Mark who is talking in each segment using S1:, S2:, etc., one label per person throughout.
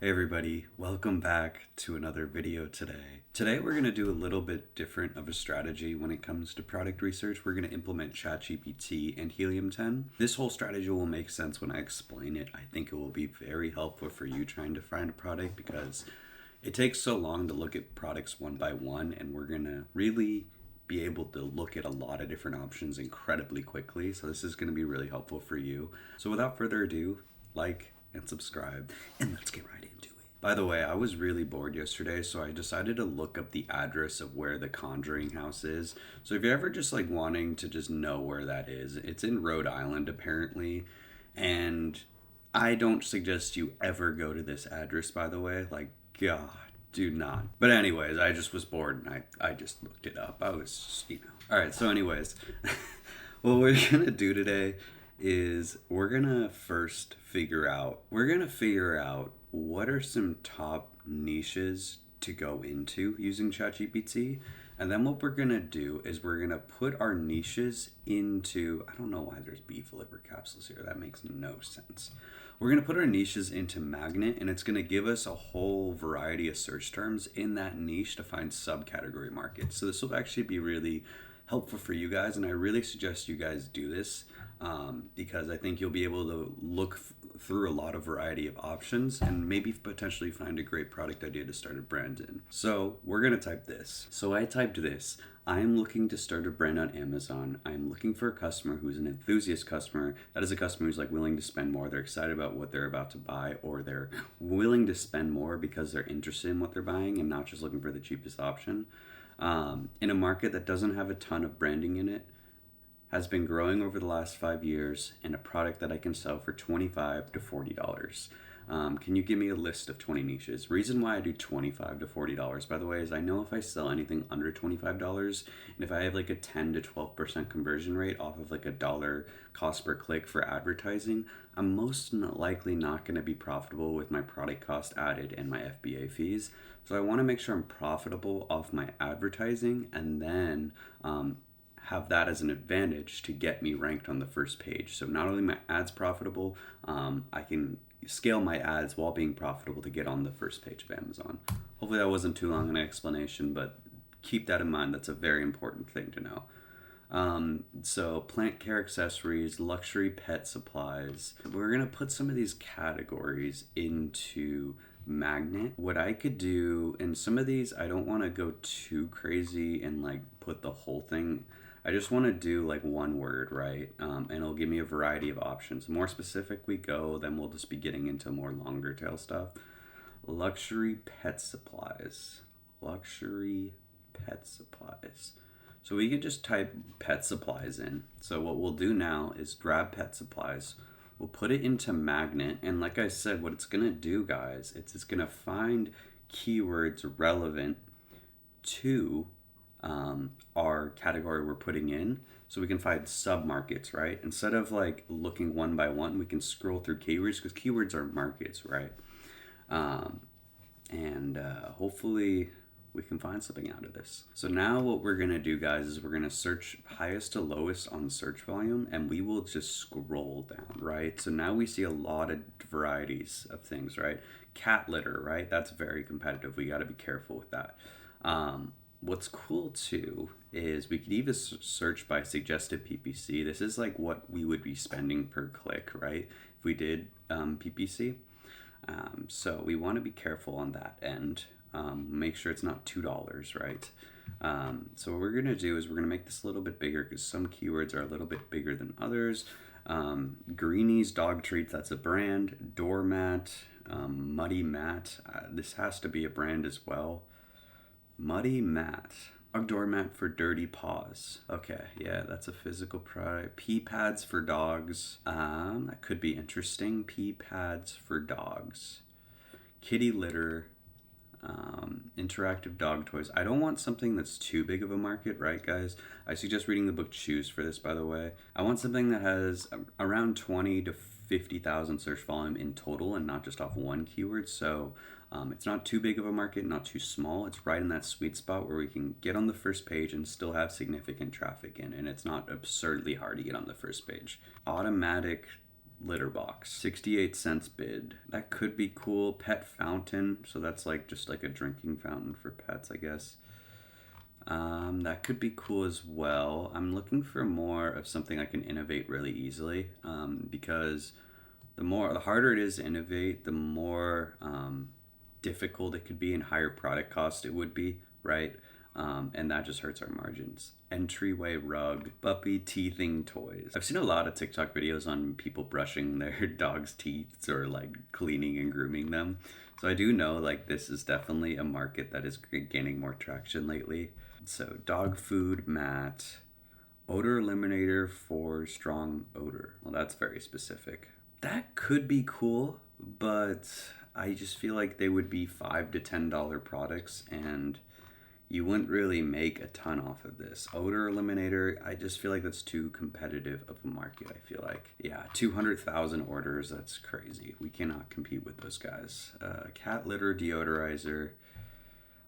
S1: Hey everybody, welcome back to another video today. Today we're going to do a little bit different of a strategy when it comes to product research. We're going to implement ChatGPT and Helium 10. This whole strategy will make sense when I explain it. I think it will be very helpful for you trying to find a product because it takes so long to look at products one by one, and we're going to really be able to look at a lot of different options incredibly quickly. So this is going to be really helpful for you. So without further ado, like and subscribe, and let's get right into it. By the way, I was really bored yesterday, so I decided to look up the address of where the Conjuring House is. So if you're ever just like wanting to just know where that is, it's in Rhode Island apparently, and I don't suggest you ever go to this address, by the way. Like, God, do not. But anyways, I just was bored and I just looked it up. I was just. Alright, so anyways, what we're gonna do today is we're gonna figure out what are some top niches to go into using ChatGPT. And then what we're gonna do is we're gonna put our niches into, I don't know why there's beef liver capsules here, that makes no sense. We're gonna put our niches into Magnet, and it's gonna give us a whole variety of search terms in that niche to find subcategory markets. So this will actually be really helpful for you guys, and I really suggest you guys do this because I think you'll be able to look through a lot of variety of options and maybe potentially find a great product idea to start a brand in. So we're gonna type this. So I typed this. I'm looking to start a brand on Amazon. I'm looking for a customer who's an enthusiast customer. That is a customer who's like willing to spend more. They're excited about what they're about to buy, or they're willing to spend more because they're interested in what they're buying and not just looking for the cheapest option. In a market that doesn't have a ton of branding in it, has been growing over the last 5 years, and a product that I can sell for $25 to $40. Can you give me a list of 20 niches? Reason why I do $25 to $40, by the way, is I know if I sell anything under $25, and if I have like a 10 to 12% conversion rate off of like a dollar cost per click for advertising, I'm most likely not going to be profitable with my product cost added and my FBA fees. So I want to make sure I'm profitable off my advertising, and then have that as an advantage to get me ranked on the first page. So not only my ads profitable, I can scale my ads while being profitable to get on the first page of Amazon. Hopefully that wasn't too long an explanation, but keep that in mind. That's a very important thing to know. So plant care accessories, luxury pet supplies. We're gonna put some of these categories into Magnet. What I could do, and some of these I don't want to go too crazy and like put the whole thing. I just want to do like one word, right? And it'll give me a variety of options. The more specific we go, then we'll just be getting into more longer tail stuff. Luxury pet supplies. Luxury pet supplies. So we could just type pet supplies in. So what we'll do now is grab pet supplies. We'll put it into Magnet, and like I said, what it's gonna do, guys, it's gonna find keywords relevant to our category we're putting in, so we can find sub markets, right? Instead of like looking one by one, we can scroll through keywords, because keywords are markets, right? And hopefully we can find something out of this. So now what we're gonna do, guys, is we're gonna search highest to lowest on the search volume, and we will just scroll down, right? So now we see a lot of varieties of things, right? Cat litter, right? That's very competitive. We gotta be careful with that. What's cool too is we could even search by suggested PPC. This is like what we would be spending per click, right? If we did PPC. So we want to be careful on that end. Make sure it's not $2, right? So what we're going to do is we're going to make this a little bit bigger, because some keywords are a little bit bigger than others. Greenies dog treats, that's a brand. Doormat, Muddy Mat, this has to be a brand as well. Muddy Mat. Dog doormat for dirty paws. Okay, yeah, that's a physical product. Pee pads for dogs. That could be interesting. Pee pads for dogs. Kitty litter. Interactive dog toys. I don't want something that's too big of a market, right, guys? I suggest reading the book Choose for this, by the way. I want something that has around 20 to 50,000 search volume in total, and not just off one keyword. So it's not too big of a market, not too small. It's right in that sweet spot where we can get on the first page and still have significant traffic in, and it's not absurdly hard to get on the first page. Automatic litter box, 68 cents bid. That could be cool. Pet fountain, so that's like just like a drinking fountain for pets, I guess. That could be cool as well. I'm looking for more of something I can innovate really easily, because the harder it is to innovate, the more difficult it could be and higher product cost it would be, right? And that just hurts our margins. Entryway rug, puppy teething toys. I've seen a lot of TikTok videos on people brushing their dog's teeth or like cleaning and grooming them. So I do know like this is definitely a market that is gaining more traction lately. So dog food mat, odor eliminator for strong odor. Well, that's very specific. That could be cool, but I just feel like they would be $5 to $10 products and you wouldn't really make a ton off of this. Odor eliminator, I just feel like that's too competitive of a market, I feel like. Yeah, 200,000 orders, that's crazy. We cannot compete with those guys. Cat litter deodorizer,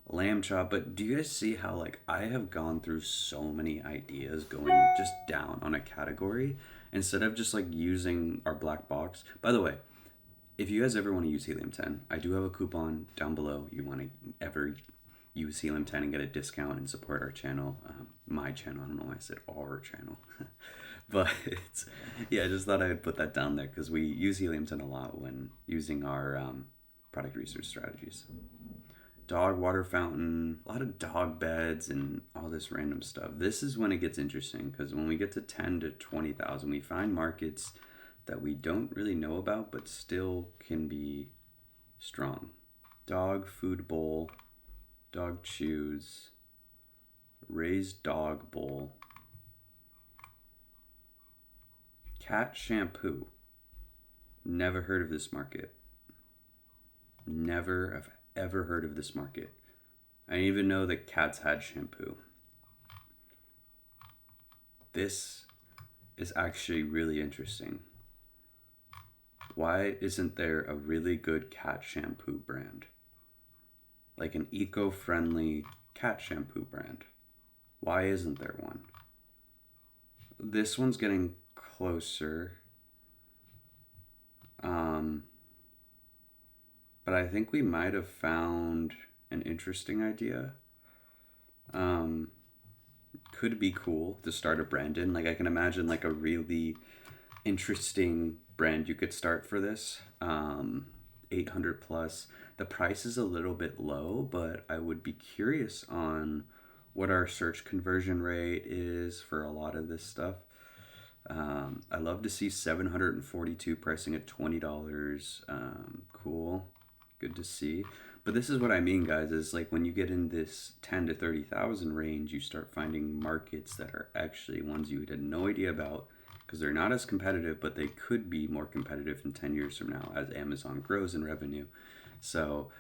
S1: lamb chop. But do you guys see how like I have gone through so many ideas going just down on a category instead of just like using our black box? By the way, if you guys ever want to use Helium 10, I do have a coupon down below. You want to ever use Helium 10 and get a discount and support our channel, my channel. I don't know why I said our channel, but it's, yeah, I just thought I would put that down there because we use Helium 10 a lot when using our product research strategies. Dog water fountain, a lot of dog beds and all this random stuff. This is when it gets interesting because when we get to 10 to 20,000, we find markets that we don't really know about but still can be strong. Dog food bowl, dog chews, raised dog bowl, cat shampoo. Never heard of this market. Never have ever heard of this market. I didn't even know that cats had shampoo. This is actually really interesting. Why isn't there a really good cat shampoo brand? Like an eco-friendly cat shampoo brand. Why isn't there one? This one's getting closer. But I think we might have found an interesting idea. Could be cool to start a brand in. Like I can imagine like a really interesting brand you could start for this. 800 plus. The price is a little bit low, but I would be curious on what our search conversion rate is for a lot of this stuff. I love to see 742 pricing at $20. Cool. Good to see. But this is what I mean, guys, is like when you get in this 10 to 30,000 range, you start finding markets that are actually ones you had no idea about because they're not as competitive, but they could be more competitive in 10 years from now as Amazon grows in revenue. So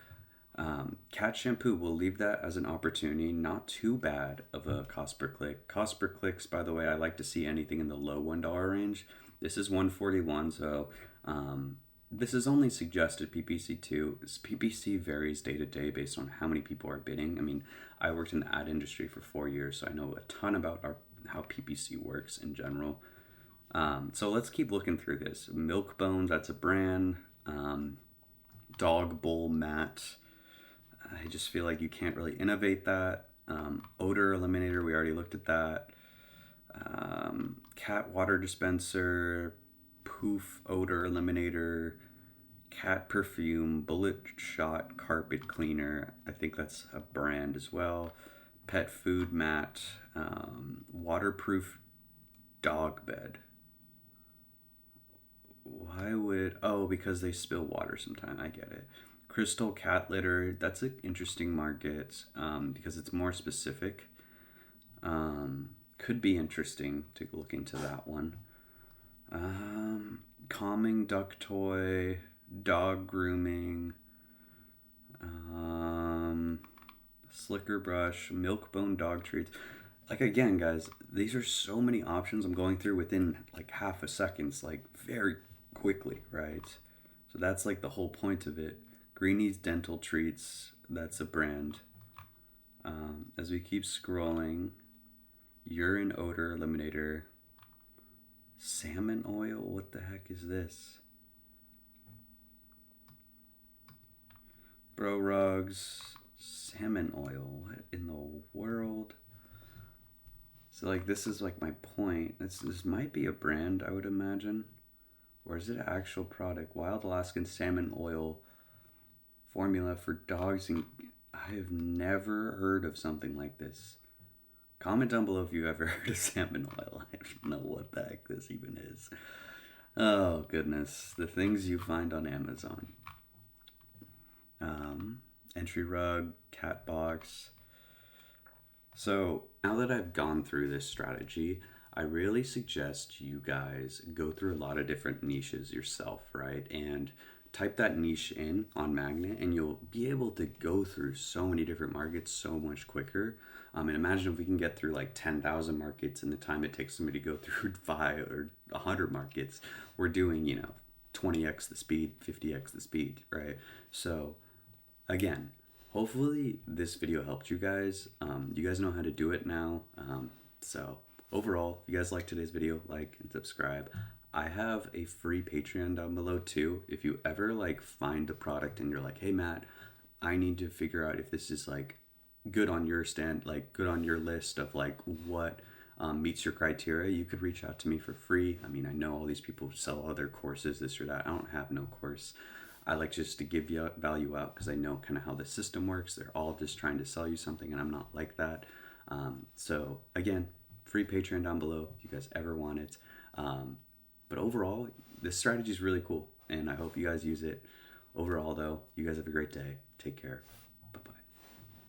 S1: cat shampoo, we'll leave that as an opportunity. Not too bad of a cost per click. Cost per clicks, by the way, I like to see anything in the low $1 range. This is 141, so this is only suggested PPC too. PPC varies day to day based on how many people are bidding. I mean, I worked in the ad industry for 4 years, so I know a ton about how PPC works in general. So let's keep looking through this. Milk Bones, that's a brand. Dog bowl mat. I just feel like you can't really innovate that. Odor eliminator, we already looked at that. Cat water dispenser, poof odor eliminator, cat perfume, bullet shot carpet cleaner. I think that's a brand as well. Pet food mat, waterproof dog bed. Why would, oh, because they spill water sometime. I get it. Crystal cat litter, that's an interesting market because it's more specific. Could be interesting to look into that one. Calming duck toy, dog grooming, slicker brush, milk bone dog treats. Like again, guys, these are so many options I'm going through within like half a second. It's like very quickly, right? So that's like the whole point of it. Greenie's Dental Treats, that's a brand. As we keep scrolling, urine odor eliminator, Salmon oil? What the heck is this? Bro rugs, salmon oil. What in the world? So like this is like my point. This might be a brand, I would imagine. Or is it an actual product? Wild Alaskan salmon oil formula for dogs, and I have never heard of something like this. Comment down below if you ever heard of salmon oil. I don't know what the heck this even is. Oh goodness, the things you find on Amazon. Entry rug, cat box. So now that I've gone through this strategy, I really suggest you guys go through a lot of different niches yourself, right? And type that niche in on Magnet and you'll be able to go through so many different markets so much quicker. And imagine if we can get through like 10,000 markets in the time it takes somebody to go through 5 or 100 markets. We're doing, 20x the speed, 50x the speed, right? So again, hopefully this video helped you guys. You guys know how to do it now. So overall, if you guys liked today's video, like and subscribe. I have a free Patreon down below too. If you ever like find a product and you're like, hey Matt, I need to figure out if this is like good on your good on your list of like what meets your criteria, you could reach out to me for free. I mean, I know all these people sell other courses, this or that. I don't have no course. I like just to give you value out because I know kind of how the system works. They're all just trying to sell you something, and I'm not like that. So again, free Patreon down below if you guys ever want it. But overall, this strategy is really cool, and I hope you guys use it. Overall, though, you guys have a great day. Take care.